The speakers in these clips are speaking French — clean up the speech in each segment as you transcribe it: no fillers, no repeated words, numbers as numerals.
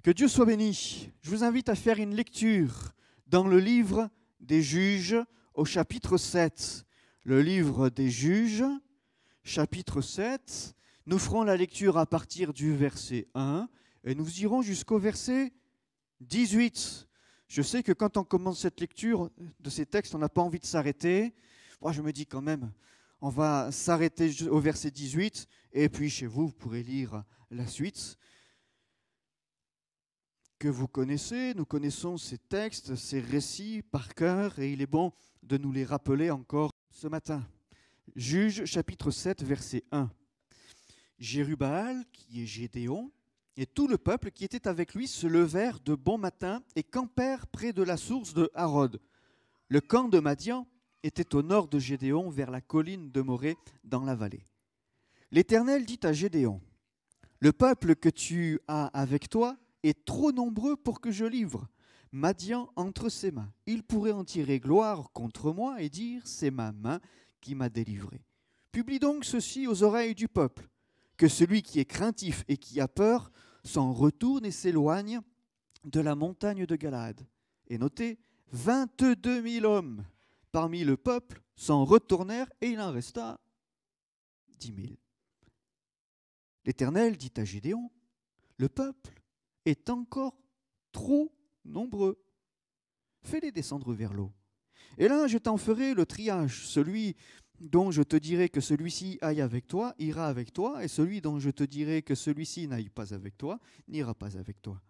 Que Dieu soit béni. Je vous invite à faire une lecture dans le livre des Juges au chapitre 7. Le livre des Juges, chapitre 7. Nous ferons la lecture à partir du verset 1 et nous irons jusqu'au verset 18. Je sais que quand on commence cette lecture de ces textes, on n'a pas envie de s'arrêter. Moi, je me dis quand même, on va s'arrêter au verset 18 et puis chez vous, vous pourrez lire la suite. Que vous connaissez, nous connaissons ces textes, ces récits par cœur, et il est bon de nous les rappeler encore ce matin. Juges chapitre 7, verset 1. Jérubbaal, qui est Gédéon, et tout le peuple qui était avec lui se levèrent de bon matin et campèrent près de la source de Harod. Le camp de Madian était au nord de Gédéon, vers la colline de Morée, dans la vallée. L'Éternel dit à Gédéon, « Le peuple que tu as avec toi est trop nombreux pour que je livre Madian entre ses mains. Il pourrait en tirer gloire contre moi et dire, c'est ma main qui m'a délivré. Publie donc ceci aux oreilles du peuple, que celui qui est craintif et qui a peur s'en retourne et s'éloigne de la montagne de Galaad. Et notez, 22 000 hommes parmi le peuple s'en retournèrent et il en resta 10 000. L'Éternel dit à Gédéon, le peuple est encore trop nombreux. Fais-les descendre vers l'eau. Et là, je t'en ferai le triage. Celui dont je te dirai que celui-ci aille avec toi, ira avec toi, et celui dont je te dirai que celui-ci n'aille pas avec toi, n'ira pas avec toi.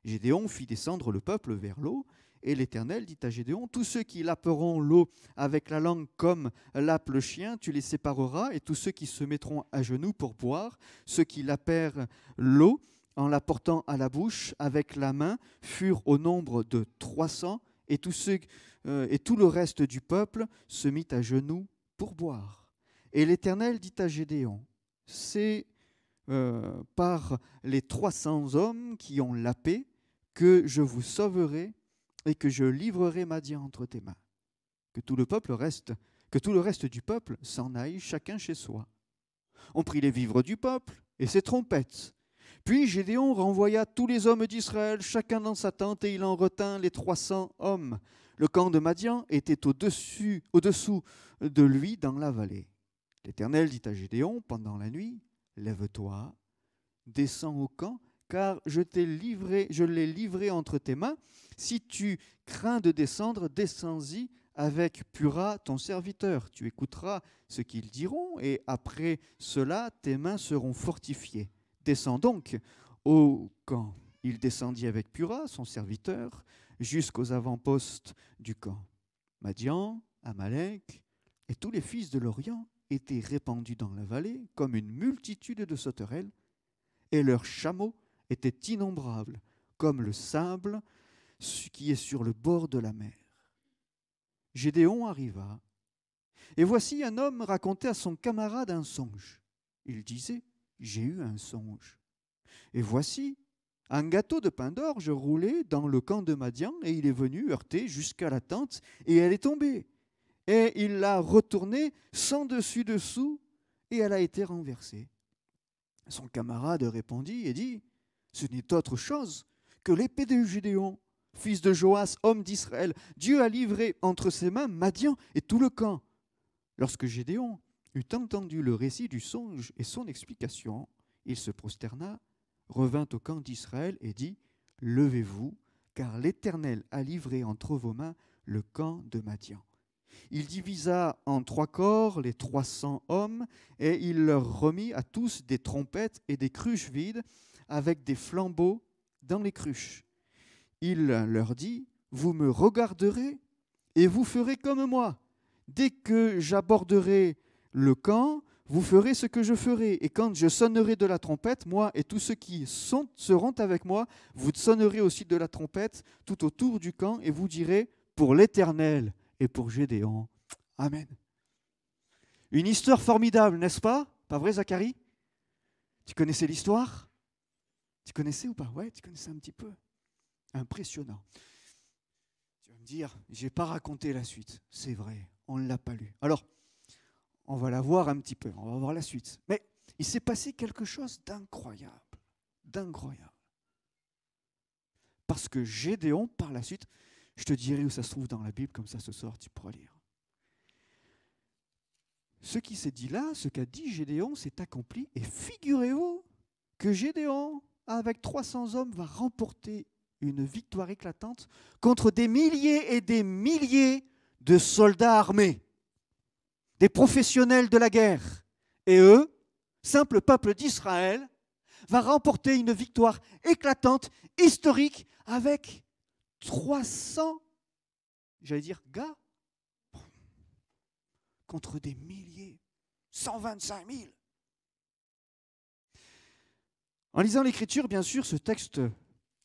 Gédéon fit descendre le peuple vers l'eau, et l'Éternel dit à Gédéon, tous ceux qui laperont l'eau avec la langue comme lappe le chien, tu les sépareras, et tous ceux qui se mettront à genoux pour boire, ceux qui lapèrent l'eau, en la portant à la bouche avec la main, furent au nombre de 300, et tout le reste du peuple se mit à genoux pour boire. Et l'Éternel dit à Gédéon, c'est par les 300 hommes qui ont la paix que je vous sauverai et que je livrerai Madian entre tes mains. Que tout le reste du peuple s'en aille chacun chez soi. On prit les vivres du peuple et ses trompettes. Puis Gédéon renvoya tous les hommes d'Israël, chacun dans sa tente, et il en retint les 300 hommes. Le camp de Madian était au-dessous de lui dans la vallée. L'Éternel dit à Gédéon pendant la nuit, « Lève-toi, descends au camp, car je l'ai livré entre tes mains. Si tu crains de descendre, descends-y avec Pura, ton serviteur. Tu écouteras ce qu'ils diront, et après cela, tes mains seront fortifiées. Descends donc au camp. » Il descendit avec Pura, son serviteur, jusqu'aux avant-postes du camp. Madian, Amalek et tous les fils de l'Orient étaient répandus dans la vallée comme une multitude de sauterelles, et leurs chameaux étaient innombrables, comme le sable qui est sur le bord de la mer. Gédéon arriva, et voici un homme racontait à son camarade un songe. Il disait, « J'ai eu un songe. Et voici, un gâteau de pain d'orge roulait dans le camp de Madian, et il est venu heurter jusqu'à la tente, et elle est tombée. Et il l'a retournée sans dessus-dessous, et elle a été renversée. » Son camarade répondit et dit, « Ce n'est autre chose que l'épée de Gédéon, fils de Joas, homme d'Israël. Dieu a livré entre ses mains Madian et tout le camp. » Lorsque Gédéon eut entendu le récit du songe et son explication, il se prosterna, revint au camp d'Israël et dit, « Levez-vous, car l'Éternel a livré entre vos mains le camp de Madian. » Il divisa en 3 corps les 300 hommes, et il leur remit à tous des trompettes et des cruches vides, avec des flambeaux dans les cruches. Il leur dit, « Vous me regarderez, et vous ferez comme moi. Dès que j'aborderai le camp, vous ferez ce que je ferai. Et quand je sonnerai de la trompette, moi et tous ceux qui seront avec moi, vous sonnerez aussi de la trompette tout autour du camp, et vous direz, pour l'Éternel et pour Gédéon. » Amen. Une histoire formidable, n'est-ce pas? Pas vrai, Zacharie? Tu connaissais l'histoire? Tu connaissais ou pas? Ouais, tu connaissais un petit peu. Impressionnant. Tu vas me dire, je n'ai pas raconté la suite. C'est vrai, on ne l'a pas lu. Alors, on va la voir un petit peu, on va voir la suite. Mais il s'est passé quelque chose d'incroyable, d'incroyable. Parce que Gédéon, par la suite, je te dirai où ça se trouve dans la Bible, comme ça ce soir tu pourras lire. Ce qui s'est dit là, ce qu'a dit Gédéon, s'est accompli. Et figurez-vous que Gédéon, avec 300 hommes, va remporter une victoire éclatante contre des milliers et des milliers de soldats armés, des professionnels de la guerre. Et eux, simple peuple d'Israël, va remporter une victoire éclatante, historique, avec 300, j'allais dire, gars, contre des milliers, 125 000. En lisant l'Écriture, bien sûr, ce texte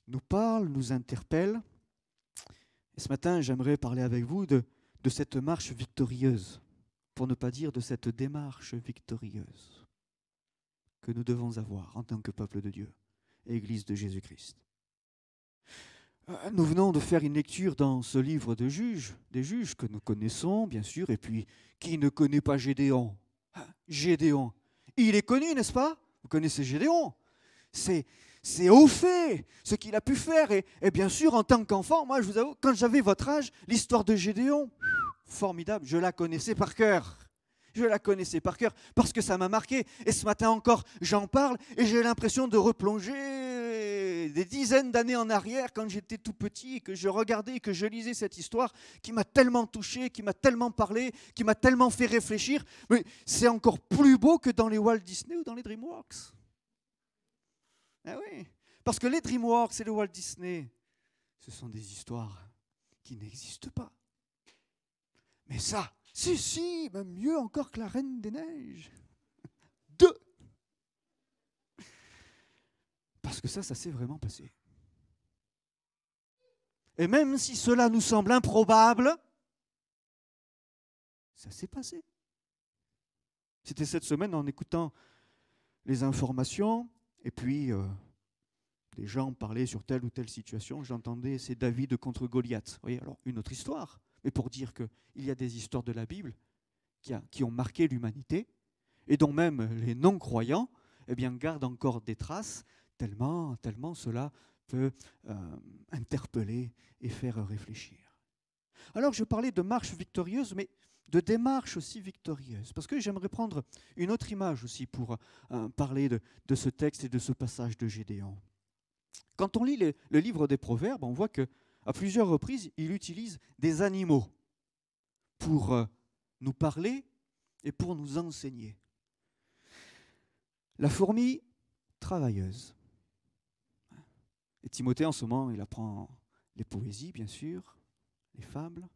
nous parle, nous interpelle. Et ce matin, j'aimerais parler avec vous de cette marche victorieuse, pour ne pas dire de cette démarche victorieuse que nous devons avoir en tant que peuple de Dieu, Église de Jésus-Christ. Nous venons de faire une lecture dans ce livre de Juges, des Juges que nous connaissons, bien sûr, et puis qui ne connaît pas Gédéon? Gédéon, il est connu, n'est-ce pas? Vous connaissez Gédéon? C'est au fait ce qu'il a pu faire. Et bien sûr, en tant qu'enfant, moi, je vous avoue, quand j'avais votre âge, l'histoire de Gédéon, formidable, je la connaissais par cœur. Je la connaissais par cœur parce que ça m'a marqué. Et ce matin encore, j'en parle et j'ai l'impression de replonger des dizaines d'années en arrière quand j'étais tout petit et que je regardais et que je lisais cette histoire qui m'a tellement touché, qui m'a tellement parlé, qui m'a tellement fait réfléchir. Mais c'est encore plus beau que dans les Walt Disney ou dans les DreamWorks. Ah oui, parce que les DreamWorks et les Walt Disney, ce sont des histoires qui n'existent pas. Mais ça, si, même mieux encore que la Reine des Neiges. Deux. Parce que ça s'est vraiment passé. Et même si cela nous semble improbable, ça s'est passé. C'était cette semaine en écoutant les informations, et puis des gens parlaient sur telle ou telle situation, j'entendais c'est David contre Goliath. Vous voyez, alors une autre histoire, mais pour dire qu'il y a des histoires de la Bible qui ont marqué l'humanité, et dont même les non-croyants gardent encore des traces, tellement cela peut interpeller et faire réfléchir. Alors je parlais de marche victorieuse, mais de démarche aussi victorieuse, parce que j'aimerais prendre une autre image aussi pour parler de ce texte et de ce passage de Gédéon. Quand on lit le livre des Proverbes, on voit qu'à plusieurs reprises, il utilise des animaux pour nous parler et pour nous enseigner. La fourmi travailleuse. Et Timothée, en ce moment, il apprend les poésies, bien sûr, les fables,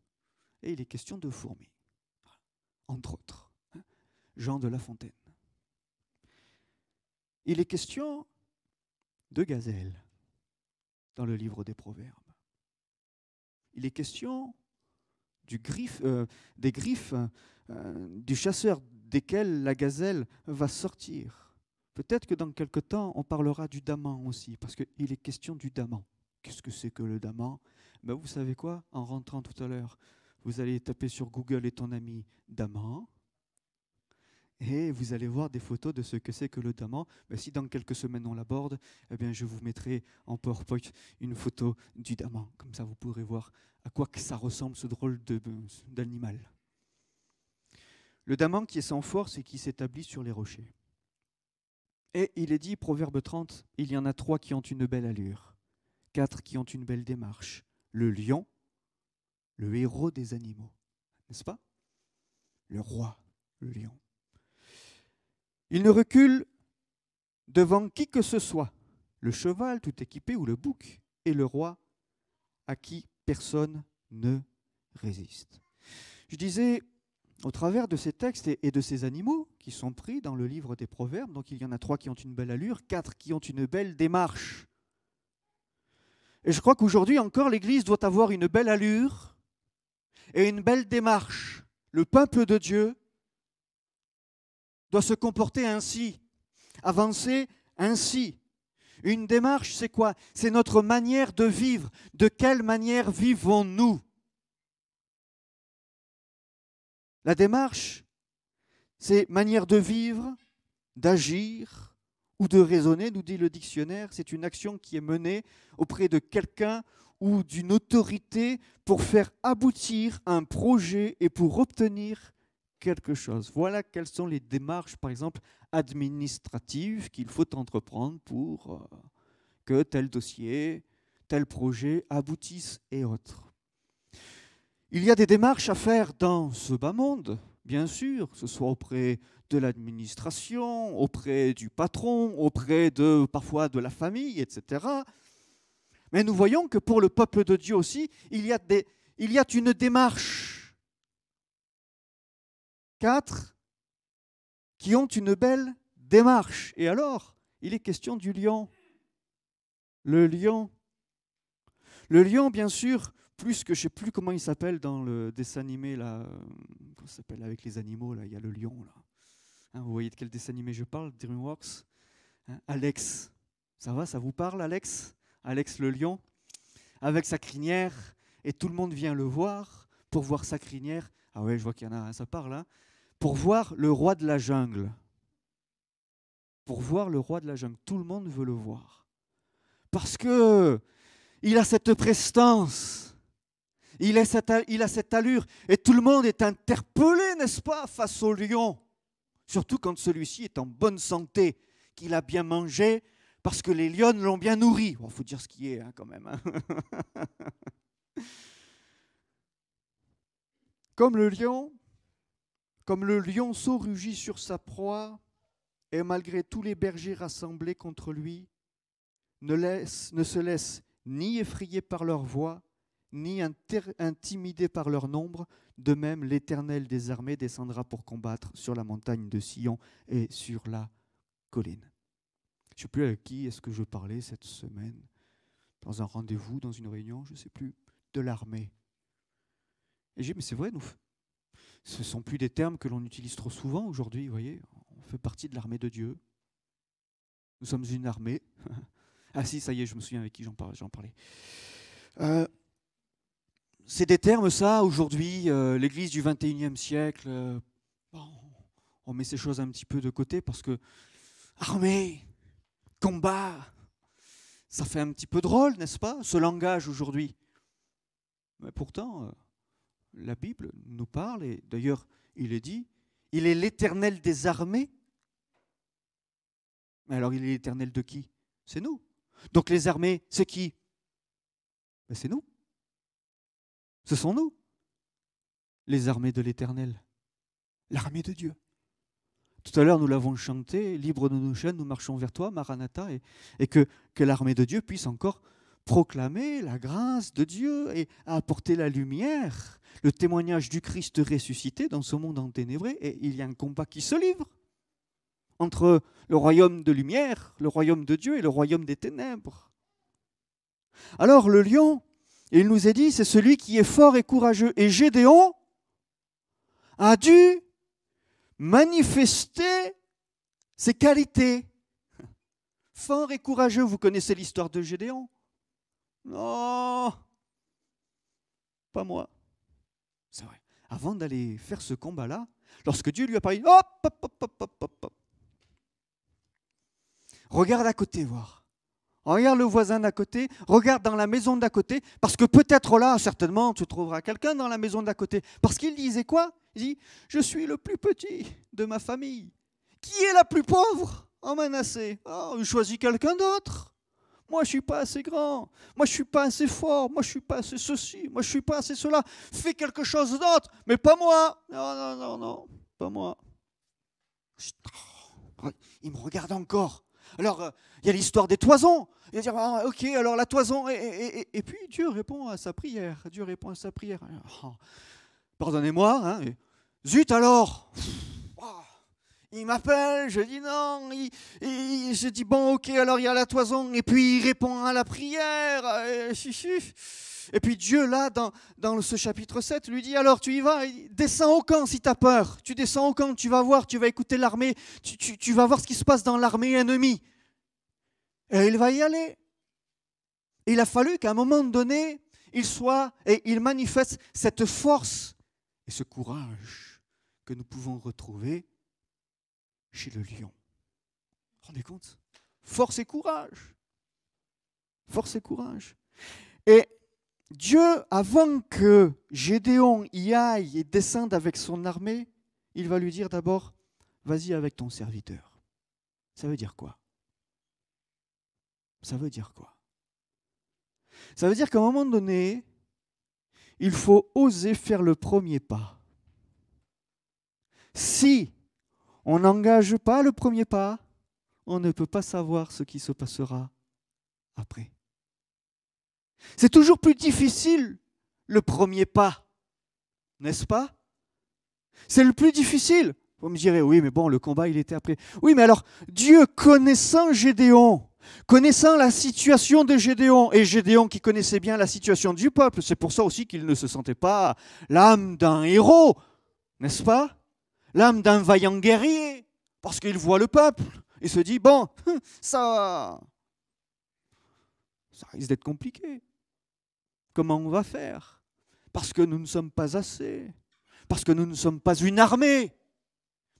et il est question de fourmis, entre autres. Jean de La Fontaine. Il est question de gazelle dans le livre des Proverbes. Il est question des griffes du chasseur desquels la gazelle va sortir. Peut-être que dans quelque temps, on parlera du daman aussi, parce qu'il est question du daman. Qu'est-ce que c'est que le daman? Vous savez quoi? En rentrant tout à l'heure, vous allez taper sur Google et ton ami daman, et vous allez voir des photos de ce que c'est que le daman. Si dans quelques semaines on l'aborde, je vous mettrai en PowerPoint une photo du daman. Comme ça, vous pourrez voir à quoi que ça ressemble, ce drôle d'animal. Le daman qui est sans force et qui s'établit sur les rochers. Et il est dit, Proverbe 30, il y en a 3 qui ont une belle allure, 4 qui ont une belle démarche. Le lion, le héros des animaux, n'est-ce pas? Le roi, le lion. Il ne recule devant qui que ce soit, le cheval tout équipé ou le bouc, et le roi à qui personne ne résiste. Je disais, au travers de ces textes et de ces animaux qui sont pris dans le livre des Proverbes, donc il y en a 3 qui ont une belle allure, 4 qui ont une belle démarche. Et je crois qu'aujourd'hui encore, l'Église doit avoir une belle allure et une belle démarche. Le peuple de Dieu doit se comporter ainsi, avancer ainsi. Une démarche, c'est quoi? C'est notre manière de vivre. De quelle manière vivons-nous? La démarche, c'est manière de vivre, d'agir ou de raisonner, nous dit le dictionnaire, c'est une action qui est menée auprès de quelqu'un ou d'une autorité pour faire aboutir un projet et pour obtenir quelque chose. Voilà quelles sont les démarches, par exemple, administratives qu'il faut entreprendre pour que tel dossier, tel projet aboutisse et autres. Il y a des démarches à faire dans ce bas monde, bien sûr, que ce soit auprès de l'administration, auprès du patron, auprès de parfois de la famille, etc. Mais nous voyons que pour le peuple de Dieu aussi, il y a une démarche. 4 qui ont une belle démarche. Et alors, il est question du lion. Le lion. Le lion, bien sûr, plus que je ne sais plus comment il s'appelle dans le dessin animé, là, comment ça s'appelle avec les animaux, là, il y a le lion, là. Hein, vous voyez de quel dessin animé je parle, DreamWorks, hein, Alex. Ça va, ça vous parle, Alex? Alex le lion, avec sa crinière, et tout le monde vient le voir pour voir sa crinière. Ah ouais, je vois qu'il y en a un, ça parle, hein, pour voir le roi de la jungle. Pour voir le roi de la jungle, tout le monde veut le voir. Parce que il a cette prestance, il a cette allure, et tout le monde est interpellé, n'est-ce pas, face au lion. Surtout quand celui-ci est en bonne santé, qu'il a bien mangé, parce que les lionnes l'ont bien nourri. Il faut dire ce qui est, hein, quand même. Hein. Comme le lionceau rugit sur sa proie, et malgré tous les bergers rassemblés contre lui, ne se laisse ni effrayer par leur voix, ni intimidé par leur nombre. De même, l'Éternel des armées descendra pour combattre sur la montagne de Sion et sur la colline. Je ne sais plus avec qui est-ce que je parlais cette semaine, dans un rendez-vous, dans une réunion, je ne sais plus, de l'armée. Et j'ai dit, mais c'est vrai, ce ne sont plus des termes que l'on utilise trop souvent aujourd'hui, vous voyez, on fait partie de l'armée de Dieu. Nous sommes une armée. Ah si, ça y est, je me souviens avec qui j'en parlais. C'est des termes, ça, aujourd'hui, l'Église du 21e siècle, on met ces choses un petit peu de côté parce que armée, combat, ça fait un petit peu drôle, n'est-ce pas, ce langage aujourd'hui. Mais pourtant, la Bible nous parle, et d'ailleurs, il est dit, il est l'Éternel des armées. Mais alors, il est l'Éternel de qui? C'est nous. Donc les armées, c'est qui? Ben, c'est nous. Ce sont nous, les armées de l'Éternel, l'armée de Dieu. Tout à l'heure, nous l'avons chanté, libre de nos chaînes, nous marchons vers toi, Maranatha, et que l'armée de Dieu puisse encore proclamer la grâce de Dieu et apporter la lumière, le témoignage du Christ ressuscité dans ce monde enténébré. Et il y a un combat qui se livre entre le royaume de lumière, le royaume de Dieu et le royaume des ténèbres. Alors le lion, il nous est dit, c'est celui qui est fort et courageux. Et Gédéon a dû manifester ses qualités. Fort et courageux, vous connaissez l'histoire de Gédéon? Non, pas moi. C'est vrai. Avant d'aller faire ce combat-là, lorsque Dieu lui a parlé, hop, hop, hop, hop, hop, hop, hop. Regarde à côté, voir. Regarde le voisin d'à côté, regarde dans la maison d'à côté, parce que peut-être là, certainement, tu trouveras quelqu'un dans la maison d'à côté. Parce qu'il disait quoi? Il dit, je suis le plus petit de ma famille. Qui est la plus pauvre en Manassé? Oh, choisis quelqu'un d'autre. Moi, je ne suis pas assez grand. Moi, je ne suis pas assez fort. Moi, je ne suis pas assez ceci. Moi, je ne suis pas assez cela. Fais quelque chose d'autre, mais pas moi. Non, non, non, non, pas moi. Il me regarde encore. Alors, il y a l'histoire des toisons. Il va dire, ah, ok, alors la toison. Et puis, Dieu répond à sa prière. Dieu répond à sa prière. Oh, pardonnez-moi. Hein, zut alors. Il m'appelle, je dis non. Je dis, bon, ok, alors il y a la toison. Et puis, il répond à la prière. Et puis Dieu, là, dans ce chapitre 7, lui dit, alors tu y vas, descends au camp si tu as peur. Tu descends au camp, tu vas voir, tu vas écouter l'armée, tu vas voir ce qui se passe dans l'armée ennemie. Et il va y aller. Et il a fallu qu'à un moment donné, il manifeste cette force et ce courage que nous pouvons retrouver chez le lion. Vous vous rendez compte? Force et courage. Force et courage. Et Dieu, avant que Gédéon y aille et descende avec son armée, il va lui dire d'abord, vas-y avec ton serviteur. Ça veut dire quoi? Ça veut dire quoi? Ça veut dire qu'à un moment donné, il faut oser faire le premier pas. Si on n'engage pas le premier pas, on ne peut pas savoir ce qui se passera après. C'est toujours plus difficile le premier pas, n'est-ce pas? C'est le plus difficile. Vous me direz, oui, mais bon, le combat, il était après. Oui, mais alors, Dieu connaissant Gédéon, connaissant la situation de Gédéon, et Gédéon qui connaissait bien la situation du peuple, c'est pour ça aussi qu'il ne se sentait pas l'âme d'un héros, n'est-ce pas? L'âme d'un vaillant guerrier, parce qu'il voit le peuple, et se dit, bon, ça risque d'être compliqué. Comment on va faire? Parce que nous ne sommes pas assez, parce que nous ne sommes pas une armée,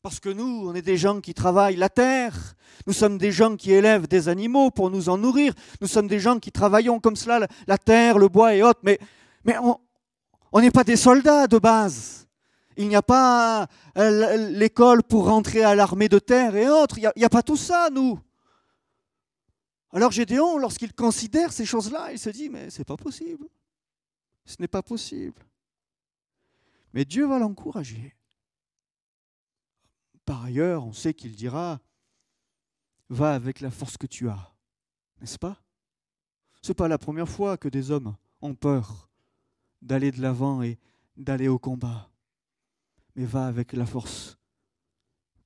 parce que nous, on est des gens qui travaillent la terre, nous sommes des gens qui élèvent des animaux pour nous en nourrir, nous sommes des gens qui travaillons comme cela la terre, le bois et autres, mais on n'est pas des soldats de base. Il n'y a pas l'école pour rentrer à l'armée de terre et autres, il n'y a pas tout ça, nous. Alors Gédéon, lorsqu'il considère ces choses-là, il se dit, mais c'est pas possible. Ce n'est pas possible. Mais Dieu va l'encourager. Par ailleurs, on sait qu'il dira, va avec la force que tu as, n'est-ce pas? Ce n'est pas la première fois que des hommes ont peur d'aller de l'avant et d'aller au combat. Mais va avec la force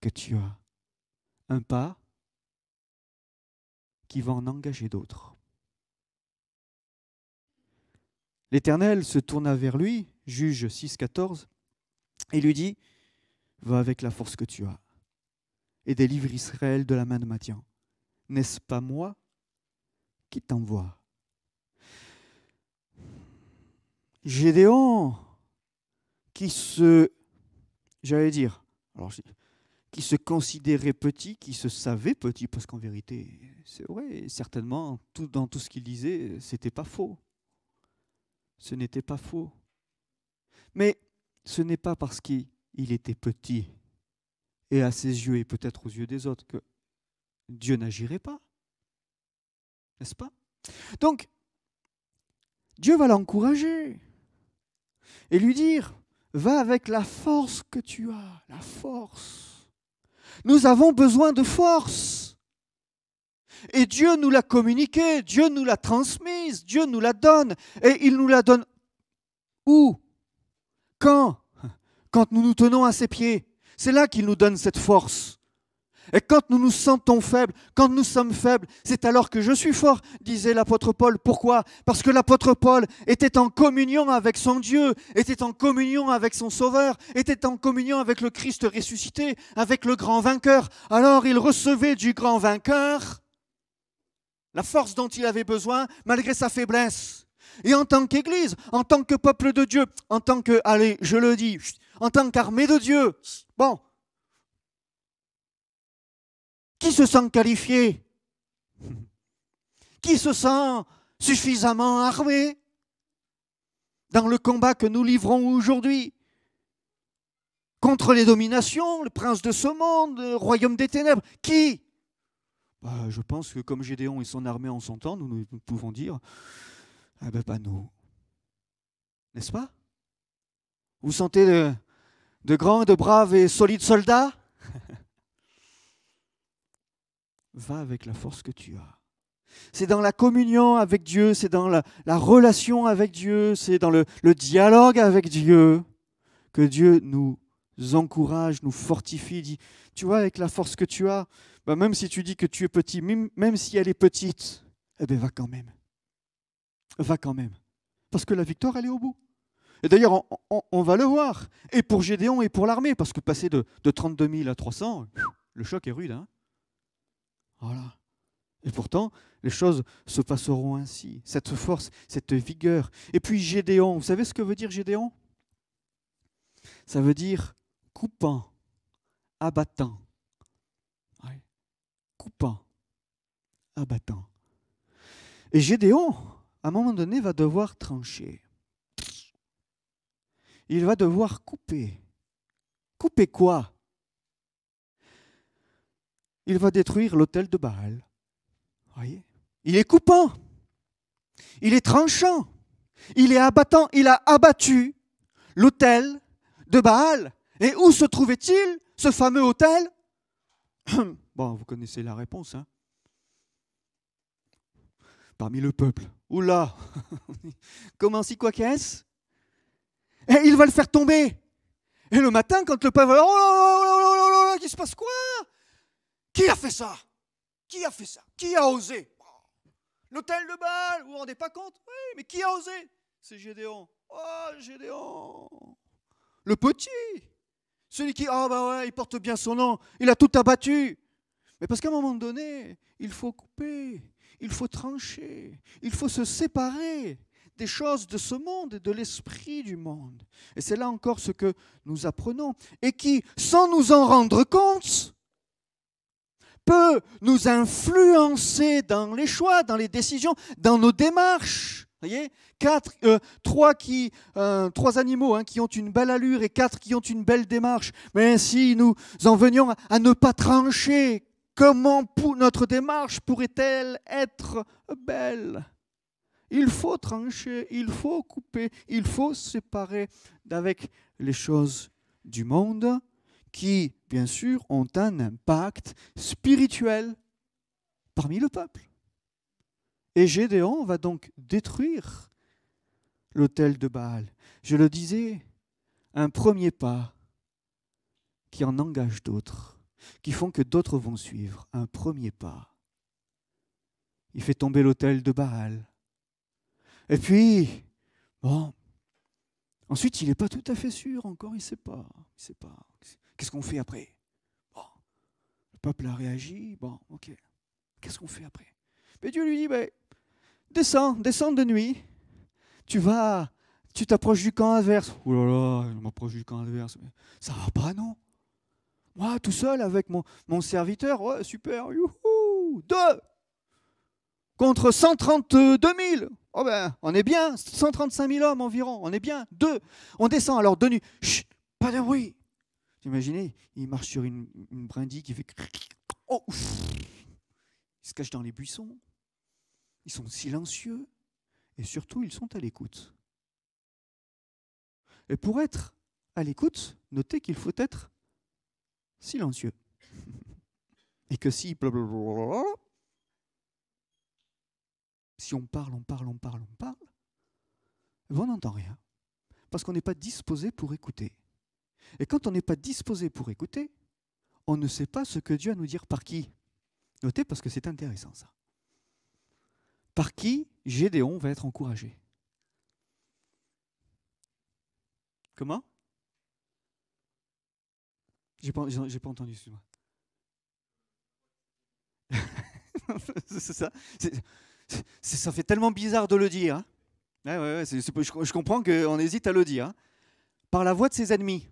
que tu as. Un pas qui va en engager d'autres. L'Éternel se tourna vers lui, Juge 6, 14, et lui dit, va avec la force que tu as et délivre Israël de la main de Madian. N'est-ce pas moi qui t'envoie? Gédéon, qui se considérait petit, qui se savait petit, parce qu'en vérité, c'est vrai, certainement, dans tout ce qu'il disait, c'était pas faux. Ce n'était pas faux. Mais ce n'est pas parce qu'il était petit, et à ses yeux, et peut-être aux yeux des autres, que Dieu n'agirait pas. N'est-ce pas? Donc, Dieu va l'encourager et lui dire, va avec la force que tu as, la force. Nous avons besoin de force. Et Dieu nous l'a communiquée, Dieu nous l'a transmise, Dieu nous la donne. Et il nous la donne où? Quand? Quand nous nous tenons à ses pieds. C'est là qu'il nous donne cette force. Et quand nous nous sentons faibles, quand nous sommes faibles, c'est alors que je suis fort, disait l'apôtre Paul. Pourquoi? Parce que l'apôtre Paul était en communion avec son Dieu, était en communion avec son Sauveur, était en communion avec le Christ ressuscité, avec le grand vainqueur. Alors il recevait du grand vainqueur la force dont il avait besoin, malgré sa faiblesse. Et en tant qu'Église, en tant que peuple de Dieu, en tant que, allez, je le dis, en tant qu'armée de Dieu, bon, qui se sent qualifié? Qui se sent suffisamment armé dans le combat que nous livrons aujourd'hui contre les dominations, le prince de ce monde, le royaume des ténèbres? Qui? Je pense que comme Gédéon et son armée en son temps, nous pouvons dire, pas nous. N'est-ce pas? Vous sentez de grands, de braves et solides soldats? Va avec la force que tu as. C'est dans la communion avec Dieu, c'est dans la relation avec Dieu, c'est dans le dialogue avec Dieu que Dieu nous encourage, nous fortifie, dit, tu vois, avec la force que tu as, même si tu dis que tu es petit, même si elle est petite, va quand même. Va quand même. Parce que la victoire, elle est au bout. Et d'ailleurs, on va le voir. Et pour Gédéon et pour l'armée, parce que passer de 32 000 à 300, le choc est rude. Hein, voilà. Et pourtant, les choses se passeront ainsi. Cette force, cette vigueur. Et puis Gédéon, vous savez ce que veut dire Gédéon? Ça veut dire coupant, abattant. Ouais. Coupant, abattant. Et Gédéon, à un moment donné, va devoir trancher. Il va devoir couper. Couper quoi? Il va détruire l'autel de Baal. Voyez? Il est coupant. Il est tranchant. Il est abattant. Il a abattu l'autel de Baal. Et où se trouvait-il, ce fameux autel? Bon, vous connaissez la réponse, hein? Parmi le peuple. Oula! Comment si quoi qu'est-ce? Et il va le faire tomber. Et le matin, quand le peuple va... Oh là là, qu'il se passe quoi? Qui a fait ça? Qui a fait ça? Qui a osé? L'autel de Baal, vous vous rendez pas compte? Oui, mais qui a osé? C'est Gédéon. Oh, Gédéon! Le petit! Celui qui, ah bah ouais, il porte bien son nom, il a tout abattu. Mais parce qu'à un moment donné, il faut couper, il faut trancher, il faut se séparer des choses de ce monde et de l'esprit du monde. Et c'est là encore ce que nous apprenons. Et qui, sans nous en rendre compte, peut nous influencer dans les choix, dans les décisions, dans nos démarches. Vous voyez, trois animaux qui ont une belle allure et 4 qui ont une belle démarche. Mais si nous en venions à ne pas trancher, comment notre démarche pourrait-elle être belle? Il faut trancher, il faut couper, il faut se séparer d'avec les choses du monde qui, bien sûr, ont un impact spirituel parmi le peuple. Et Gédéon va donc détruire l'autel de Baal. Je le disais, un premier pas qui en engage d'autres, qui font que d'autres vont suivre. Un premier pas. Il fait tomber l'autel de Baal. Et puis, bon, ensuite, il n'est pas tout à fait sûr encore, il ne sait pas. Qu'est-ce qu'on fait après? Bon, le peuple a réagi, bon, ok. Qu'est-ce qu'on fait après? Mais Dieu lui dit, descends de nuit, tu t'approches du camp adverse. Oh là là, je m'approche du camp adverse. Ça va pas, non? Moi, tout seul, avec mon serviteur, ouais, super, youhou, 2 contre 132 000. Oh ben, on est bien, 135 000 hommes environ, on est bien, 2. On descend, alors de nuit, chut, pas de bruit. Vous imaginez, il marche sur une brindille qui fait... Oh, il se cache dans les buissons. Ils sont silencieux et surtout, ils sont à l'écoute. Et pour être à l'écoute, notez qu'il faut être silencieux. Et que si on parle, on n'entend rien. Parce qu'on n'est pas disposé pour écouter. Et quand on n'est pas disposé pour écouter, on ne sait pas ce que Dieu a à nous dire par qui. Notez parce que c'est intéressant ça. Par qui Gédéon va être encouragé. Comment? J'ai pas entendu, excuse-moi. C'est ça. Ça fait tellement bizarre de le dire. Hein. Ouais, je comprends qu'on hésite à le dire. Hein. Par la voix de ses ennemis.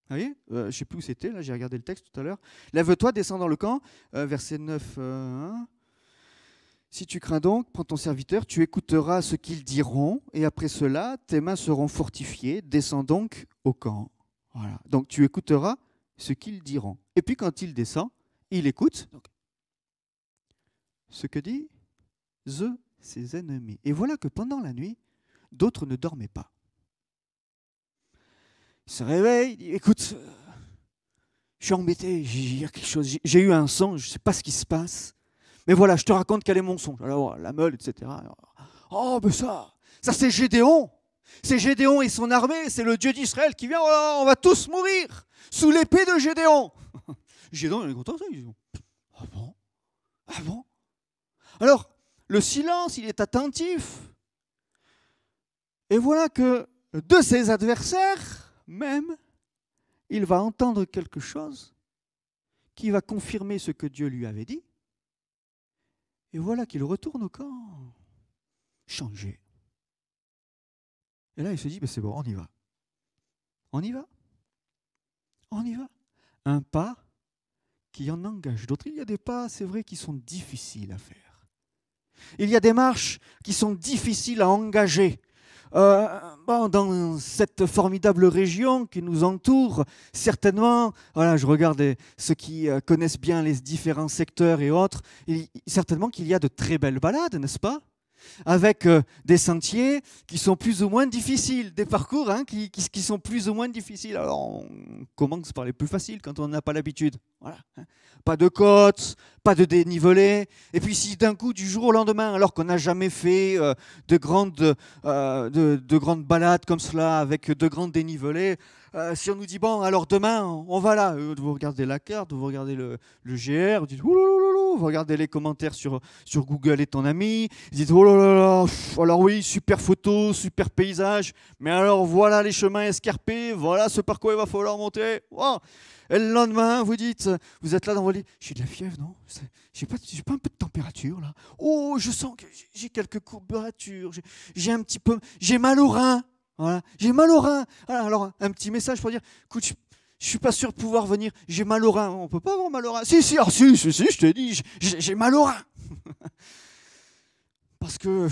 Vous voyez, je ne sais plus où c'était, là j'ai regardé le texte tout à l'heure. Lève-toi, descends dans le camp, verset 9. Si tu crains donc, prends ton serviteur, tu écouteras ce qu'ils diront, et après cela, tes mains seront fortifiées, descends donc au camp. Voilà. Donc tu écouteras ce qu'ils diront. Et puis quand il descend, il écoute donc, ce que disent ses ennemis. Et voilà que pendant la nuit, d'autres ne dormaient pas. Il se réveille, il dit, écoute, je suis embêté, il y a quelque chose, j'ai eu un songe, je ne sais pas ce qui se passe, mais voilà, je te raconte quel est mon songe. Alors, la meule, etc. Oh, mais ça c'est Gédéon. C'est Gédéon et son armée, c'est le Dieu d'Israël qui vient, oh, on va tous mourir sous l'épée de Gédéon. Gédéon, il est content, ça. Il dit, ah bon? Ah bon? Alors, le silence, il est attentif. Et voilà que de ses adversaires, même, il va entendre quelque chose qui va confirmer ce que Dieu lui avait dit. Et voilà qu'il retourne au camp, changé. Et là, il se dit, c'est bon, on y va. On y va. On y va. Un pas qui en engagent d'autres. Il y a des pas, c'est vrai, qui sont difficiles à faire. Il y a des marches qui sont difficiles à engager. Dans cette formidable région qui nous entoure, certainement, voilà, je regarde ceux qui connaissent bien les différents secteurs et autres, certainement qu'il y a de très belles balades, n'est-ce pas? Avec des sentiers qui sont plus ou moins difficiles, des parcours qui sont plus ou moins difficiles. Alors on commence par les plus faciles quand on n'a pas l'habitude. Voilà. Pas de côtes, pas de dénivelé. Et puis si d'un coup, du jour au lendemain, alors qu'on n'a jamais fait de grandes balades comme cela, avec de grands dénivelés, si on nous dit, bon, alors demain, on va là, vous regardez la carte, vous regardez le GR, vous dites, ouloulou, vous regardez les commentaires sur Google et ton ami, vous dites, oh là là là, alors oui, super photo, super paysage, mais alors voilà les chemins escarpés, voilà ce par quoi il va falloir monter. Wow. Et le lendemain, vous dites, vous êtes là dans vos lits, j'ai de la fièvre, non? J'ai pas un peu de température là? Oh, je sens que j'ai quelques courbatures, j'ai un petit peu, j'ai mal au rein. Voilà, j'ai mal au rein. Voilà, alors, un petit message pour dire, écoute, je ne suis pas sûr de pouvoir venir, j'ai mal au rein. On ne peut pas avoir mal au rein. Si, je t'ai dit, j'ai mal au rein. Parce que,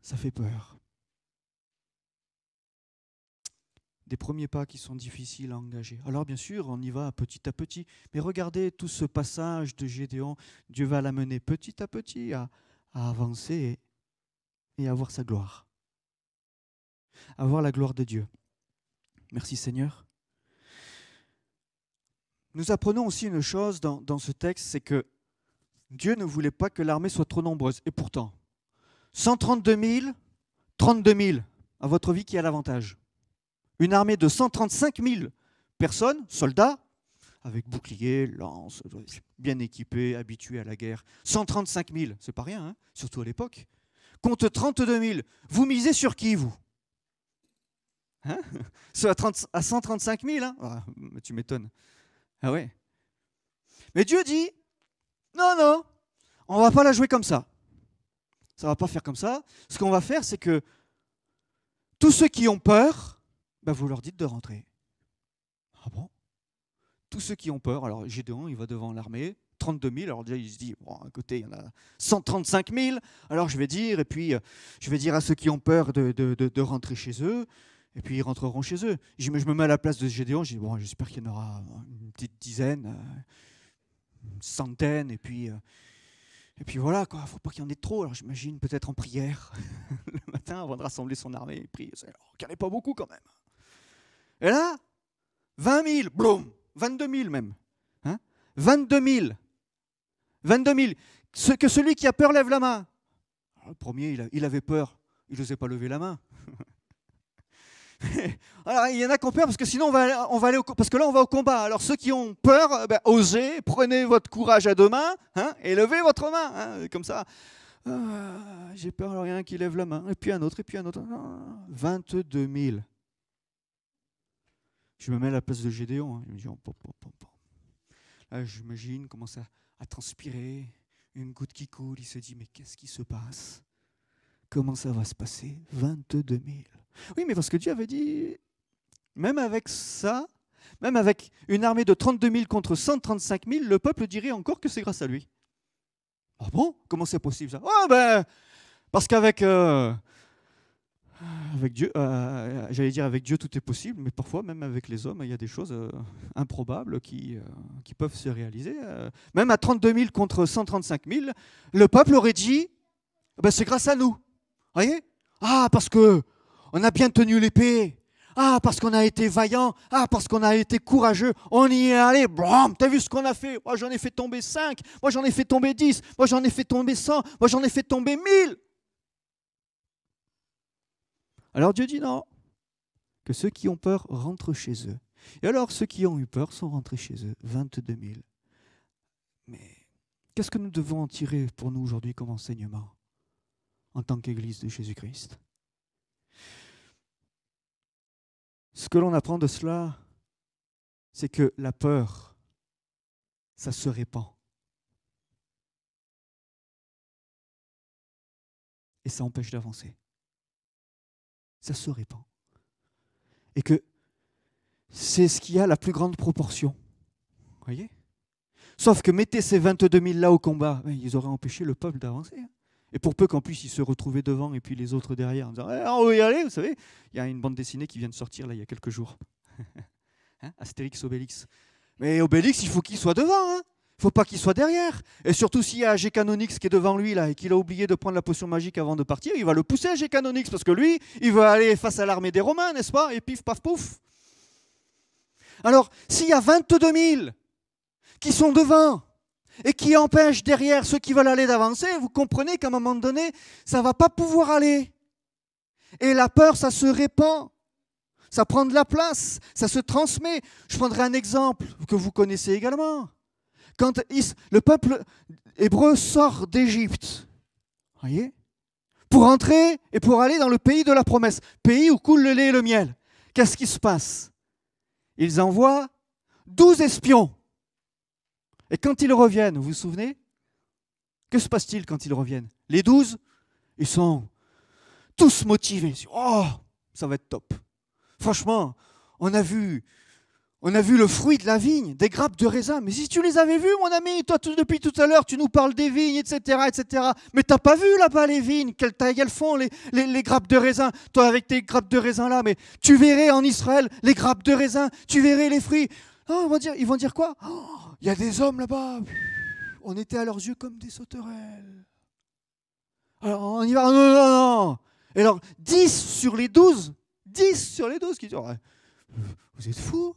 ça fait peur. Des premiers pas qui sont difficiles à engager. Alors, bien sûr, on y va petit à petit. Mais regardez tout ce passage de Gédéon. Dieu va l'amener petit à petit à avancer et à voir sa gloire. À voir la gloire de Dieu. Merci Seigneur. Nous apprenons aussi une chose dans ce texte, c'est que Dieu ne voulait pas que l'armée soit trop nombreuse. Et pourtant, 132 000, 32 000, à votre avis, qui a l'avantage? Une armée de 135 000 personnes, soldats, avec boucliers, lances, bien équipés, habitués à la guerre. 135 000, c'est pas rien, hein, surtout à l'époque. Contre 32 000, vous misez sur qui, vous? Hein? À 135 000, hein? Ah, tu m'étonnes. Ah ouais. Mais Dieu dit, non, on ne va pas la jouer comme ça. Ça ne va pas faire comme ça. Ce qu'on va faire, c'est que tous ceux qui ont peur, vous leur dites de rentrer. Ah bon? Tous ceux qui ont peur, alors Gédéon, il va devant l'armée, 32 000, alors déjà il se dit, bon, à côté, il y en a 135 000, alors je vais dire, et puis je vais dire à ceux qui ont peur de rentrer chez eux, et puis ils rentreront chez eux. Je me mets à la place de Gédéon, je dis, bon, j'espère qu'il y en aura une petite dizaine, une centaine, et puis voilà, quoi. Il ne faut pas qu'il y en ait trop. Alors j'imagine peut-être en prière, le matin, avant de rassembler son armée, il prie, alors qu'il n'y en ait pas beaucoup quand même. Et là, 20 000, boum, 22 000 même. Hein, 22 000. 22 000. Que celui qui a peur lève la main. Alors, le premier, il avait peur, il n'osait pas lever la main. Alors, il y en a qui ont peur parce que sinon on va aller parce que là on va au combat. Alors ceux qui ont peur, osez, prenez votre courage à deux mains, hein, et levez votre main, hein, comme ça. J'ai peur, alors il y en a un qui lève la main, et puis un autre, et puis un autre. 22 000. Je me mets à la place de Gédéon. Hein. Il me dit, là, j'imagine, commence à transpirer, une goutte qui coule. Il se dit, mais qu'est-ce qui se passe? Comment ça va se passer? 22 000. Oui, mais parce que Dieu avait dit, même avec ça, même avec une armée de 32 000 contre 135 000, le peuple dirait encore que c'est grâce à lui. Ah bon? Comment c'est possible ça? Parce qu'avec Dieu, j'allais dire avec Dieu tout est possible, mais parfois même avec les hommes, il y a des choses improbables qui peuvent se réaliser. Même à 32 000 contre 135 000, le peuple aurait dit, c'est grâce à nous. Vous voyez? Parce que on a bien tenu l'épée. Parce qu'on a été vaillant. Parce qu'on a été courageux. On y est allé. Blam, t'as vu ce qu'on a fait? Moi, j'en ai fait tomber 5. Moi, j'en ai fait tomber 10. Moi, j'en ai fait tomber 100. Moi, j'en ai fait tomber 1000. Alors Dieu dit non. Que ceux qui ont peur rentrent chez eux. Et alors, ceux qui ont eu peur sont rentrés chez eux. 22 000. Mais qu'est-ce que nous devons en tirer pour nous aujourd'hui comme enseignement en tant qu'Église de Jésus-Christ? Ce que l'on apprend de cela, c'est que la peur, ça se répand. Et ça empêche d'avancer. Ça se répand. Et que c'est ce qui a la plus grande proportion. Vous voyez? Sauf que mettez ces 22 000 là au combat, ils auraient empêché le peuple d'avancer. Et pour peu qu'en plus ils se retrouvaient devant et puis les autres derrière en disant on va y aller, vous savez. Il y a une bande dessinée qui vient de sortir là il y a quelques jours. Hein, Astérix, Obélix. Mais Obélix, il faut qu'il soit devant. Hein. Il ne faut pas qu'il soit derrière. Et surtout s'il y a AG Canonix qui est devant lui là, et qu'il a oublié de prendre la potion magique avant de partir, il va le pousser AG Canonix parce que lui, il veut aller face à l'armée des Romains, n'est-ce pas? Et pif, paf, pouf. Alors, s'il y a 22 000 qui sont devant et qui empêchent derrière ceux qui veulent aller d'avancer, vous comprenez qu'à un moment donné, ça ne va pas pouvoir aller. Et la peur, ça se répand. Ça prend de la place, ça se transmet. Je prendrai un exemple que vous connaissez également. Quand le peuple hébreu sort d'Égypte, voyez, pour entrer et pour aller dans le pays de la promesse, pays où coule le lait et le miel, qu'est-ce qui se passe? Ils envoient 12 espions. Et quand ils reviennent, vous vous souvenez? Que se passe-t-il quand ils reviennent? Les 12, ils sont tous motivés. Oh, ça va être top. Franchement, on a vu le fruit de la vigne, des grappes de raisin. Mais si tu les avais vus, mon ami, toi, depuis tout à l'heure, tu nous parles des vignes, etc., etc. Mais tu n'as pas vu là-bas les vignes, quelle taille elles font, les grappes de raisin. Toi, avec tes grappes de raisin là, mais tu verrais en Israël les grappes de raisin, tu verrais les fruits. Oh, ils vont dire quoi? Il y a des hommes là-bas. On était à leurs yeux comme des sauterelles. Alors, on y va. Non, non, non. Et alors, 10 sur les 12 qui disent, vous êtes fous.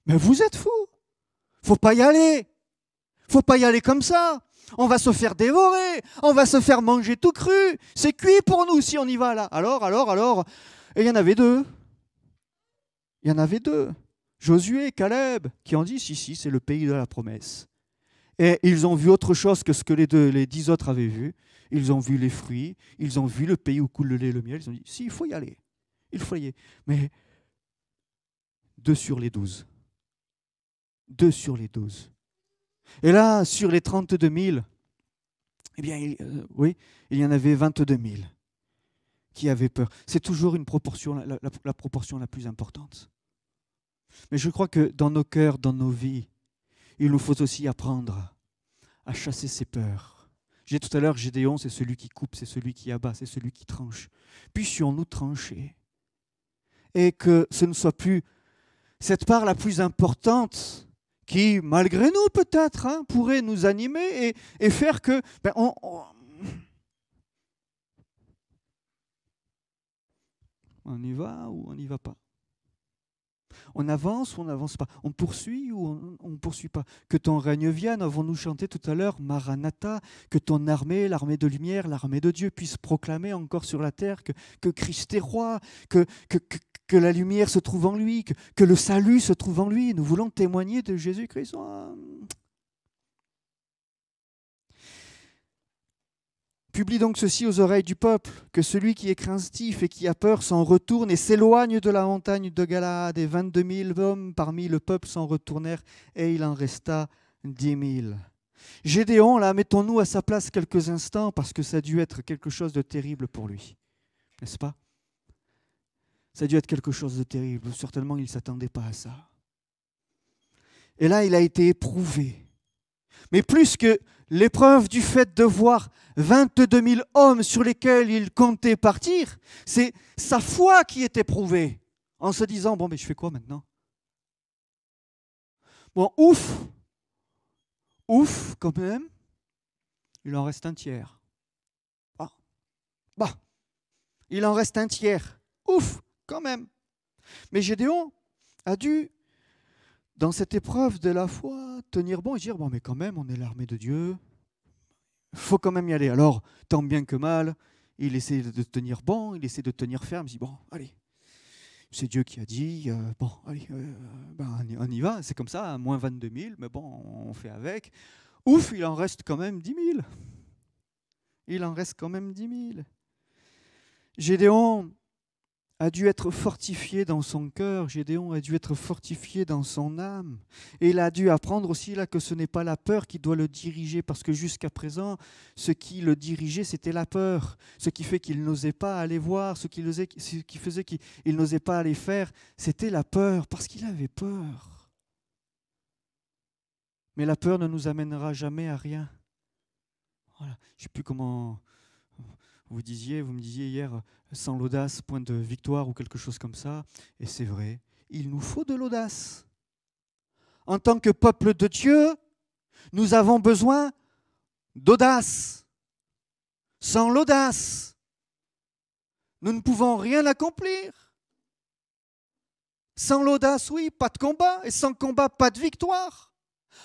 Mais vous êtes fous. Faut pas y aller. Faut pas y aller comme ça. On va se faire dévorer. On va se faire manger tout cru. C'est cuit pour nous si on y va là. Alors. Et il y en avait deux. Josué et Caleb qui ont dit, si, c'est le pays de la promesse. Et ils ont vu autre chose que ce que les 10 autres avaient vu. Ils ont vu les fruits. Ils ont vu le pays où coule le lait et le miel. Ils ont dit, si, il faut y aller. Il faut y aller. Mais 2 sur les 12. 2 sur les 12. Et là, sur les 32 000, eh bien, il y en avait 22 000 qui avaient peur. C'est toujours une proportion, la proportion la plus importante. Mais je crois que dans nos cœurs, dans nos vies, il nous faut aussi apprendre à chasser ces peurs. J'ai dit tout à l'heure, Gédéon, c'est celui qui coupe, c'est celui qui abat, c'est celui qui tranche. Puissions-nous trancher et que ce ne soit plus cette part la plus importante qui, malgré nous peut-être, pourrait nous animer et faire que on y va ou on n'y va pas. On avance ou on n'avance pas. On poursuit ou on ne poursuit pas. Que ton règne vienne, avons-nous chanté tout à l'heure, Maranatha, que ton armée, l'armée de lumière, l'armée de Dieu puisse proclamer encore sur la terre que Christ est roi, que la lumière se trouve en lui, que le salut se trouve en lui. Nous voulons témoigner de Jésus-Christ. Publie donc ceci aux oreilles du peuple, que celui qui est craintif et qui a peur s'en retourne et s'éloigne de la montagne de Galaad. Et 22 000 hommes parmi le peuple s'en retournèrent et il en resta 10 000. Gédéon, là, mettons-nous à sa place quelques instants parce que ça a dû être quelque chose de terrible pour lui. N'est-ce pas? Ça a dû être quelque chose de terrible. Certainement, il ne s'attendait pas à ça. Et là, il a été éprouvé. Mais plus que l'épreuve du fait de voir 22 000 hommes sur lesquels il comptait partir, c'est sa foi qui est éprouvée, en se disant, bon, mais je fais quoi maintenant? Bon, ouf, quand même, il en reste un tiers. Il en reste un tiers. Ouf, quand même. Mais Gédéon a dû, dans cette épreuve de la foi, tenir bon et dire, bon, mais quand même, on est l'armée de Dieu. Il faut quand même y aller. Alors, tant bien que mal, il essaie de tenir bon, il essaie de tenir ferme. Il dit, bon, allez, c'est Dieu qui a dit, bon, allez, on y va. C'est comme ça, moins 22 000, mais bon, on fait avec. Ouf, il en reste quand même 10 000. Il en reste quand même 10 000. Gédéon a dû être fortifié dans son cœur, Gédéon a dû être fortifié dans son âme. Et il a dû apprendre aussi là que ce n'est pas la peur qui doit le diriger, parce que jusqu'à présent, ce qui le dirigeait, c'était la peur. Ce qui fait qu'il n'osait pas aller voir, ce qui faisait qu'il n'osait pas aller faire, c'était la peur, parce qu'il avait peur. Mais la peur ne nous amènera jamais à rien. Voilà. Je ne sais plus comment vous me disiez hier, sans l'audace, point de victoire ou quelque chose comme ça. Et c'est vrai, il nous faut de l'audace. En tant que peuple de Dieu, nous avons besoin d'audace. Sans l'audace, nous ne pouvons rien accomplir. Sans l'audace, oui, pas de combat. Et sans combat, pas de victoire.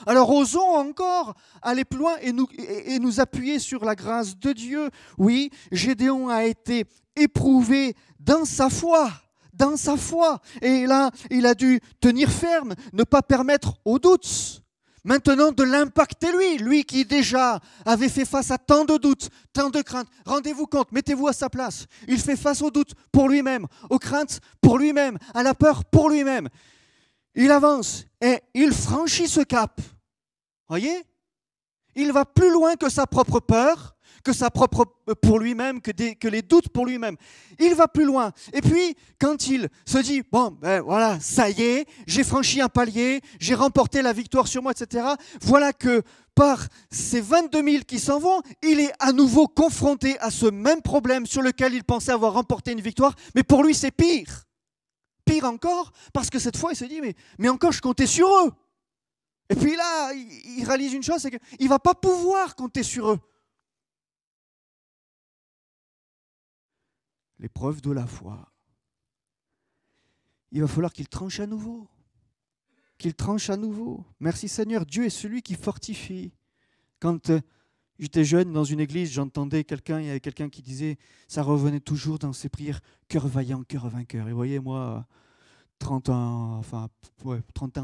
Alors osons encore aller plus loin et nous appuyer sur la grâce de Dieu. Oui, Gédéon a été éprouvé dans sa foi. Dans sa foi. Et là, il a dû tenir ferme, ne pas permettre aux doutes. Maintenant, de l'impacter lui qui déjà avait fait face à tant de doutes, tant de craintes. Rendez-vous compte, mettez-vous à sa place. Il fait face aux doutes pour lui-même, aux craintes pour lui-même, à la peur pour lui-même. Il avance et il franchit ce cap. Voyez ? Il va plus loin que sa propre peur, que sa propre pour lui-même, que les doutes pour lui-même. Il va plus loin. Et puis, quand il se dit, bon, ben voilà, ça y est, j'ai franchi un palier, j'ai remporté la victoire sur moi, etc. Voilà que par ces 22 000 qui s'en vont, il est à nouveau confronté à ce même problème sur lequel il pensait avoir remporté une victoire, mais pour lui, c'est pire. Pire encore, parce que cette fois, il se dit, mais encore, je comptais sur eux. Et puis là, il réalise une chose, c'est qu'il ne va pas pouvoir compter sur eux. L'épreuve de la foi. Il va falloir qu'il tranche à nouveau. Qu'il tranche à nouveau. Merci Seigneur, Dieu est celui qui fortifie. Quand j'étais jeune dans une église, j'entendais il y avait quelqu'un qui disait, ça revenait toujours dans ses prières, cœur vaillant, cœur vainqueur. Et vous voyez, moi, 30 ans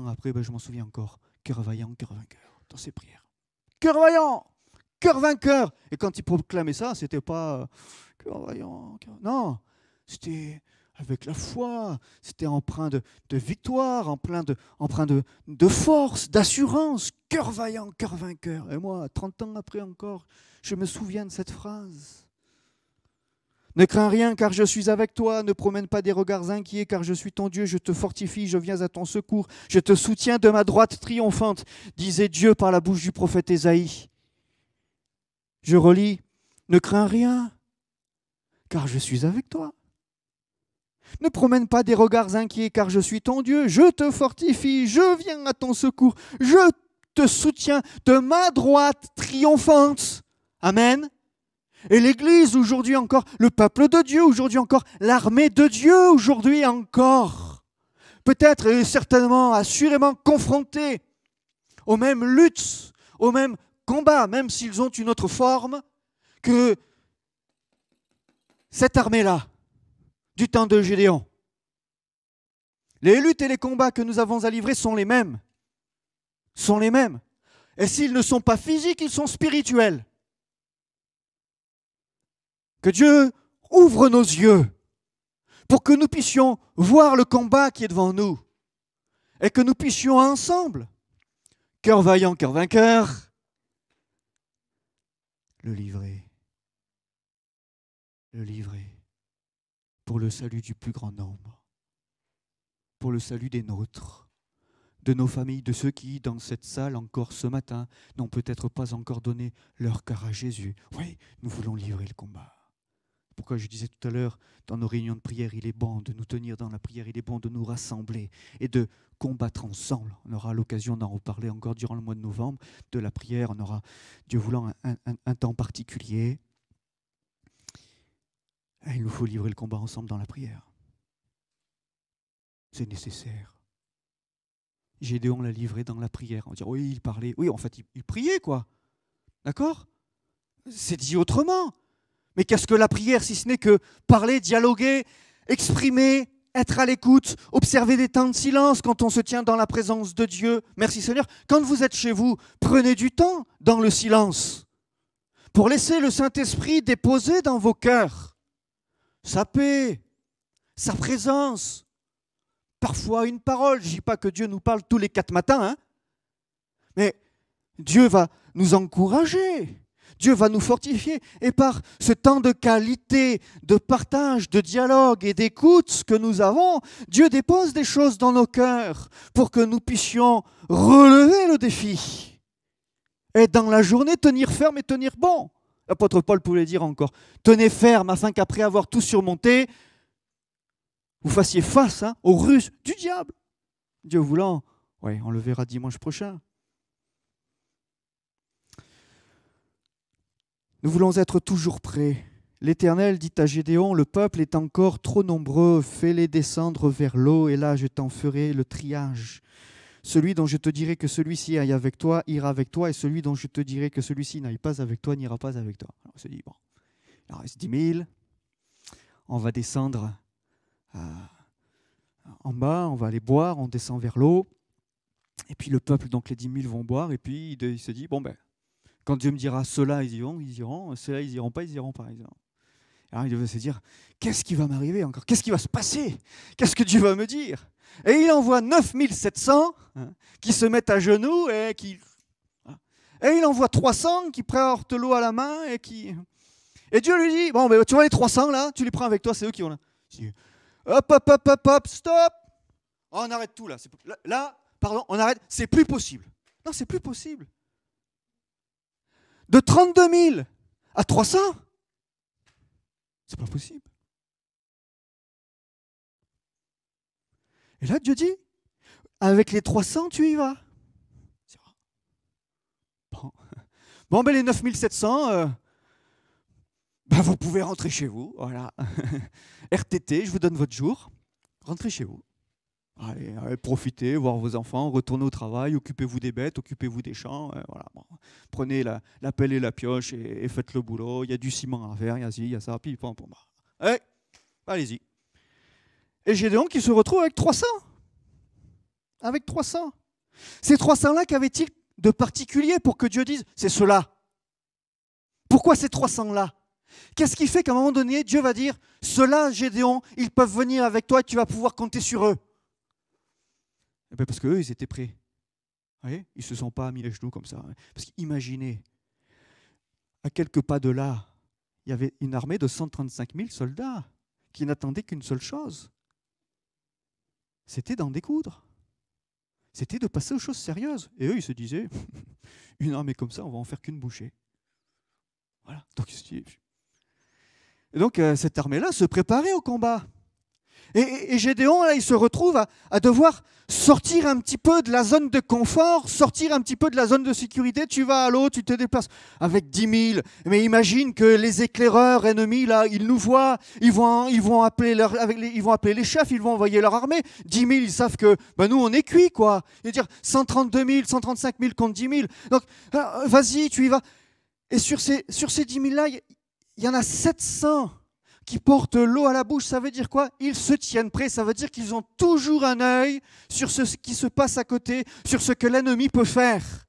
après, je m'en souviens encore. Cœur vaillant, cœur vainqueur, dans ses prières. Cœur vaillant, cœur vainqueur. Et quand il proclamait ça, c'était pas cœur vaillant, non, c'était avec la foi, c'était empreint de victoire, empreint de force, d'assurance. Cœur vaillant, cœur vainqueur. Et moi, 30 ans après encore, je me souviens de cette phrase. Ne crains rien, car je suis avec toi. Ne promène pas des regards inquiets, car je suis ton Dieu. Je te fortifie, je viens à ton secours. Je te soutiens de ma droite triomphante, disait Dieu par la bouche du prophète Ésaïe. Je relis, ne crains rien, car je suis avec toi. Ne promène pas des regards inquiets, car je suis ton Dieu. Je te fortifie, je viens à ton secours. Je te soutiens de ma droite triomphante. Amen. Et l'Église aujourd'hui encore, le peuple de Dieu aujourd'hui encore, l'armée de Dieu aujourd'hui encore, peut-être et certainement, assurément confrontés aux mêmes luttes, aux mêmes combats, même s'ils ont une autre forme que cette armée-là, du temps de Gédéon. Les luttes et les combats que nous avons à livrer sont les mêmes. Sont les mêmes. Et s'ils ne sont pas physiques, ils sont spirituels. Que Dieu ouvre nos yeux pour que nous puissions voir le combat qui est devant nous et que nous puissions ensemble, cœur vaillant, cœur vainqueur, le livrer pour le salut du plus grand nombre, pour le salut des nôtres, de nos familles, de ceux qui, dans cette salle encore ce matin, n'ont peut-être pas encore donné leur cœur à Jésus. Oui, nous voulons livrer le combat. Pourquoi je disais tout à l'heure, dans nos réunions de prière, il est bon de nous tenir dans la prière, il est bon de nous rassembler et de combattre ensemble. On aura l'occasion d'en reparler encore durant le mois de novembre, de la prière. On aura, Dieu voulant, un temps particulier. Et il nous faut livrer le combat ensemble dans la prière. C'est nécessaire. Gédéon l'a livré dans la prière. On va dire, oui, il parlait. Oui, en fait, il priait, quoi. D'accord ? C'est dit autrement. Mais qu'est-ce que la prière, si ce n'est que parler, dialoguer, exprimer, être à l'écoute, observer des temps de silence quand on se tient dans la présence de Dieu. Merci Seigneur. Quand vous êtes chez vous, prenez du temps dans le silence pour laisser le Saint-Esprit déposer dans vos cœurs sa paix, sa présence, parfois une parole. Je ne dis pas que Dieu nous parle tous les 4 matins, hein, mais Dieu va nous encourager. Dieu va nous fortifier et par ce temps de qualité, de partage, de dialogue et d'écoute que nous avons, Dieu dépose des choses dans nos cœurs pour que nous puissions relever le défi. Et dans la journée, tenir ferme et tenir bon. L'apôtre Paul pouvait dire encore, tenez ferme afin qu'après avoir tout surmonté, vous fassiez face aux ruses du diable. Dieu voulant, ouais, on le verra dimanche prochain. Nous voulons être toujours prêts. L'Éternel dit à Gédéon, le peuple est encore trop nombreux, fais-les descendre vers l'eau, et là je t'en ferai le triage. Celui dont je te dirai que celui-ci aille avec toi, ira avec toi, et celui dont je te dirai que celui-ci n'aille pas avec toi, n'ira pas avec toi. Alors on se dit, bon, il en reste 10 000, on va descendre en bas, on va aller boire, on descend vers l'eau, et puis le peuple, donc les 10 000 vont boire, et puis il se dit, bon ben, quand Dieu me dira, ceux-là ils iront, ceux-là ils iront pas, par exemple. Alors il va se dire, qu'est-ce qui va m'arriver encore? Qu'est-ce qui va se passer? Qu'est-ce que Dieu va me dire? Et il envoie 9700 qui se mettent à genoux et il envoie 300 qui portent l'eau à la main et Dieu lui dit, bon, ben, tu vois les 300 là, tu les prends avec toi, c'est eux qui vont là. Hop, stop. Oh, on arrête tout là. Là, pardon, on arrête, c'est plus possible. Non, c'est plus possible. De 32 000 à 300, c'est pas possible. Et là, Dieu dit, avec les 300, tu y vas. Bon, ben les 9700, vous pouvez rentrer chez vous. Voilà. RTT, je vous donne votre jour. Rentrez chez vous. Allez, profitez, voir vos enfants, retournez au travail, occupez-vous des bêtes, occupez-vous des champs. Voilà. Bon. Prenez la pelle et la pioche et faites le boulot. Il y a du ciment à faire, il y a ci, il y a ça, puis pom. Allez, allez-y. Et Gédéon qui se retrouve avec 300. Avec 300. Ces 300-là, qu'avaient-ils de particulier pour que Dieu dise, c'est ceux-là? Pourquoi ces 300-là? Qu'est-ce qui fait qu'à un moment donné, Dieu va dire, ceux-là, Gédéon, ils peuvent venir avec toi et tu vas pouvoir compter sur eux? Eh bien parce qu'eux, ils étaient prêts. Vous voyez, ils ne se sont pas mis les genoux comme ça. Parce qu'imaginez, à quelques pas de là, il y avait une armée de 135 000 soldats qui n'attendaient qu'une seule chose. C'était d'en découdre. C'était de passer aux choses sérieuses. Et eux, ils se disaient, une armée comme ça, on va en faire qu'une bouchée. Voilà. Donc cette armée-là se préparait au combat. Et Gédéon, là, il se retrouve à devoir sortir un petit peu de la zone de confort, sortir un petit peu de la zone de sécurité. Tu vas à l'eau, tu te déplaces avec 10 000. Mais imagine que les éclaireurs ennemis, là, ils nous voient, ils vont appeler les chefs, ils vont envoyer leur armée. 10 000, ils savent que nous, on est cuits, quoi. Et dire 132 000, 135 000 contre 10 000. Donc, vas-y, tu y vas. Et sur ces 10 000-là, il y en a 700 qui portent l'eau à la bouche. Ça veut dire quoi? Ils se tiennent prêts. Ça veut dire qu'ils ont toujours un œil sur ce qui se passe à côté, sur ce que l'ennemi peut faire.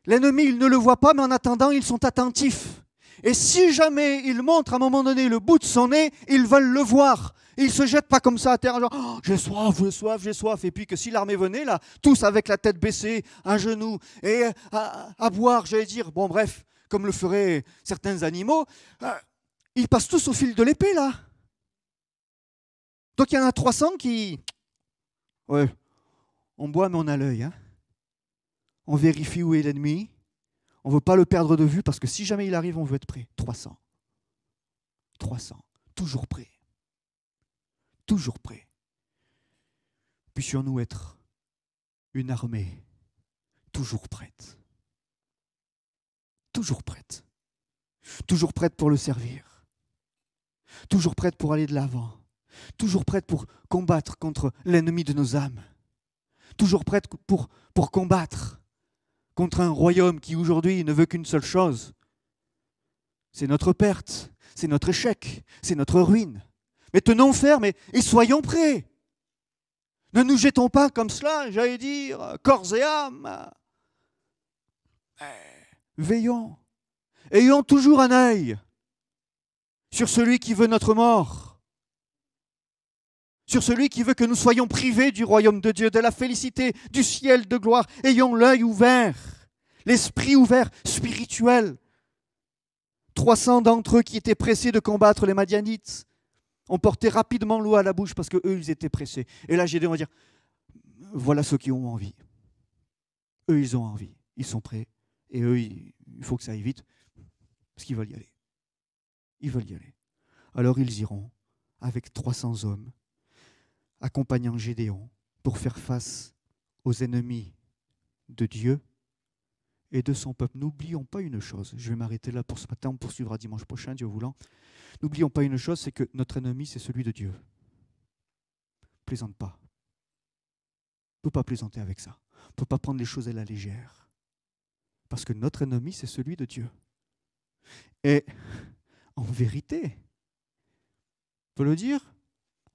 L'ennemi, il ne le voit pas, mais en attendant, ils sont attentifs. Et si jamais il montre à un moment donné le bout de son nez, ils veulent le voir. Ils ne se jettent pas comme ça à terre, genre oh, j'ai soif. Et puis que si l'armée venait, là, tous avec la tête baissée, un genou, et à boire, j'allais dire, bon bref, comme le feraient certains animaux, ils passent tous au fil de l'épée, là. Donc il y en a 300 qui... Ouais, on boit, mais on a l'œil. Hein. On vérifie où est l'ennemi. On ne veut pas le perdre de vue, parce que si jamais il arrive, on veut être prêt. 300. Toujours prêt. Toujours prêt. Puissions-nous être une armée toujours prête. Toujours prête. Toujours prête pour le servir. Toujours prête pour aller de l'avant. Toujours prête pour combattre contre l'ennemi de nos âmes. Toujours prête pour combattre contre un royaume qui aujourd'hui ne veut qu'une seule chose. C'est notre perte, c'est notre échec, c'est notre ruine. Mais tenons ferme et soyons prêts. Ne nous jetons pas comme cela, j'allais dire, corps et âme. Veillons. Ayons toujours un œil sur celui qui veut notre mort, sur celui qui veut que nous soyons privés du royaume de Dieu, de la félicité, du ciel de gloire. Ayons l'œil ouvert, l'esprit ouvert, spirituel. 300 d'entre eux qui étaient pressés de combattre les Madianites ont porté rapidement l'eau à la bouche parce qu'eux, ils étaient pressés. Et là, Gédéon va dire, voilà ceux qui ont envie. Eux, ils ont envie. ils sont prêts. Et eux, il faut que ça aille vite, parce qu'ils veulent y aller. Ils veulent y aller. Alors ils iront avec 300 hommes, accompagnant Gédéon, pour faire face aux ennemis de Dieu et de son peuple. N'oublions pas une chose, je vais m'arrêter là pour ce matin, on poursuivra dimanche prochain, Dieu voulant. N'oublions pas une chose, c'est que notre ennemi, c'est celui de Dieu. Plaisante pas. On ne peut pas plaisanter avec ça. On ne peut pas prendre les choses à la légère. Parce que notre ennemi, c'est celui de Dieu. Et en vérité, on peut le dire,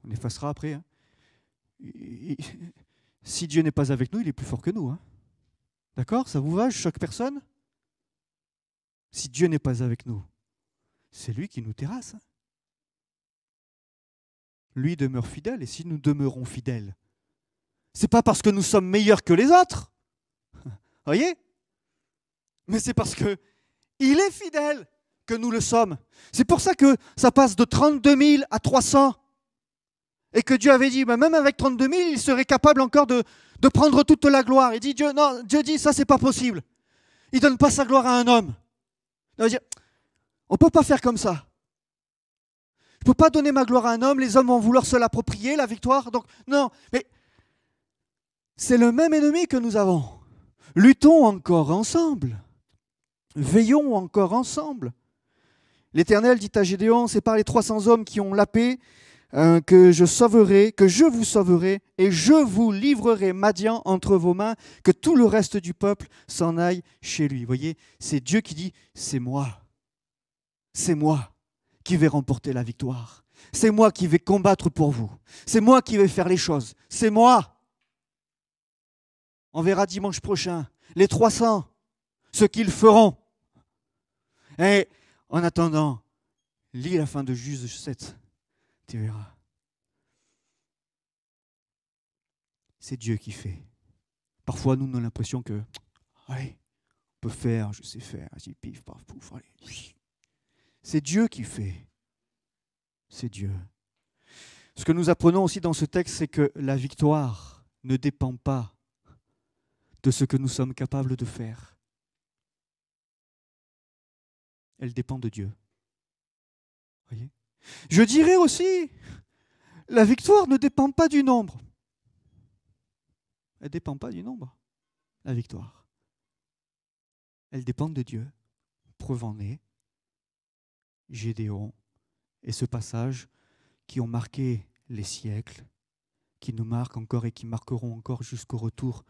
on effacera après, hein. Si Dieu n'est pas avec nous, il est plus fort que nous. Hein. D'accord? Ça vous va? Je choque personne? Si Dieu n'est pas avec nous, c'est lui qui nous terrasse. Hein. Lui demeure fidèle, et si nous demeurons fidèles, c'est pas parce que nous sommes meilleurs que les autres. Voyez? Mais c'est parce que il est fidèle que nous le sommes. C'est pour ça que ça passe de 32 000 à 300. Et que Dieu avait dit, bah, même avec 32 000, il serait capable encore de prendre toute la gloire. Il dit, Dieu dit, ça c'est pas possible. Il ne donne pas sa gloire à un homme. Il va dire, on ne peut pas faire comme ça. Je ne peux pas donner ma gloire à un homme, les hommes vont vouloir se l'approprier, la victoire. Donc, non, mais c'est le même ennemi que nous avons. Luttons encore ensemble. Veillons encore ensemble. L'Éternel dit à Gédéon, c'est par les 300 hommes qui ont la paix que je vous sauverai, et je vous livrerai Madian entre vos mains, que tout le reste du peuple s'en aille chez lui. Vous voyez, c'est Dieu qui dit, c'est moi qui vais remporter la victoire. C'est moi qui vais combattre pour vous. C'est moi qui vais faire les choses. C'est moi. On verra dimanche prochain les 300, ce qu'ils feront. Et en attendant, lis la fin de Juge 7. Tu verras. C'est Dieu qui fait. Parfois, nous avons l'impression que, allez, on peut faire, je sais faire, vas-y, pif, paf, pouf, allez. C'est Dieu qui fait. C'est Dieu. Ce que nous apprenons aussi dans ce texte, c'est que la victoire ne dépend pas de ce que nous sommes capables de faire. Elle dépend de Dieu. Voyez ? Je dirais aussi, la victoire ne dépend pas du nombre. Elle ne dépend pas du nombre, la victoire. Elle dépend de Dieu. Preuve en est, Gédéon et ce passage qui ont marqué les siècles, qui nous marquent encore et qui marqueront encore jusqu'au retour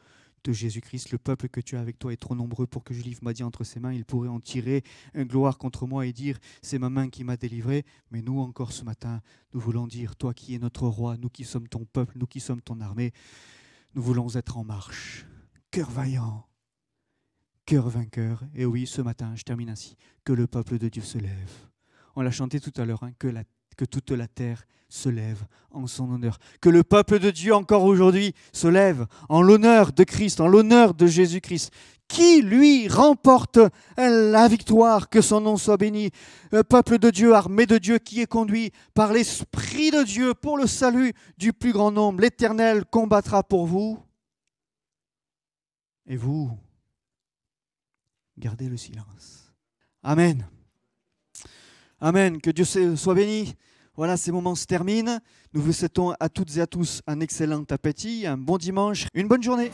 de Jésus-Christ. Le peuple que tu as avec toi est trop nombreux pour que je livre Madian entre ses mains. Il pourrait en tirer une gloire contre moi et dire « c'est ma main qui m'a délivré ». Mais nous encore ce matin, nous voulons dire « toi qui es notre roi, nous qui sommes ton peuple, nous qui sommes ton armée, nous voulons être en marche, cœur vaillant, cœur vainqueur ». Et oui, ce matin, je termine ainsi, que le peuple de Dieu se lève. On l'a chanté tout à l'heure, hein, que toute la terre se lève en son honneur. Que le peuple de Dieu encore aujourd'hui se lève en l'honneur de Christ, en l'honneur de Jésus-Christ, qui lui remporte la victoire, que son nom soit béni. Le peuple de Dieu, armé de Dieu, qui est conduit par l'Esprit de Dieu pour le salut du plus grand nombre. L'Éternel combattra pour vous. Et vous, gardez le silence. Amen. Amen. Que Dieu soit béni. Voilà, ces moments se terminent. Nous vous souhaitons à toutes et à tous un excellent appétit, un bon dimanche, une bonne journée.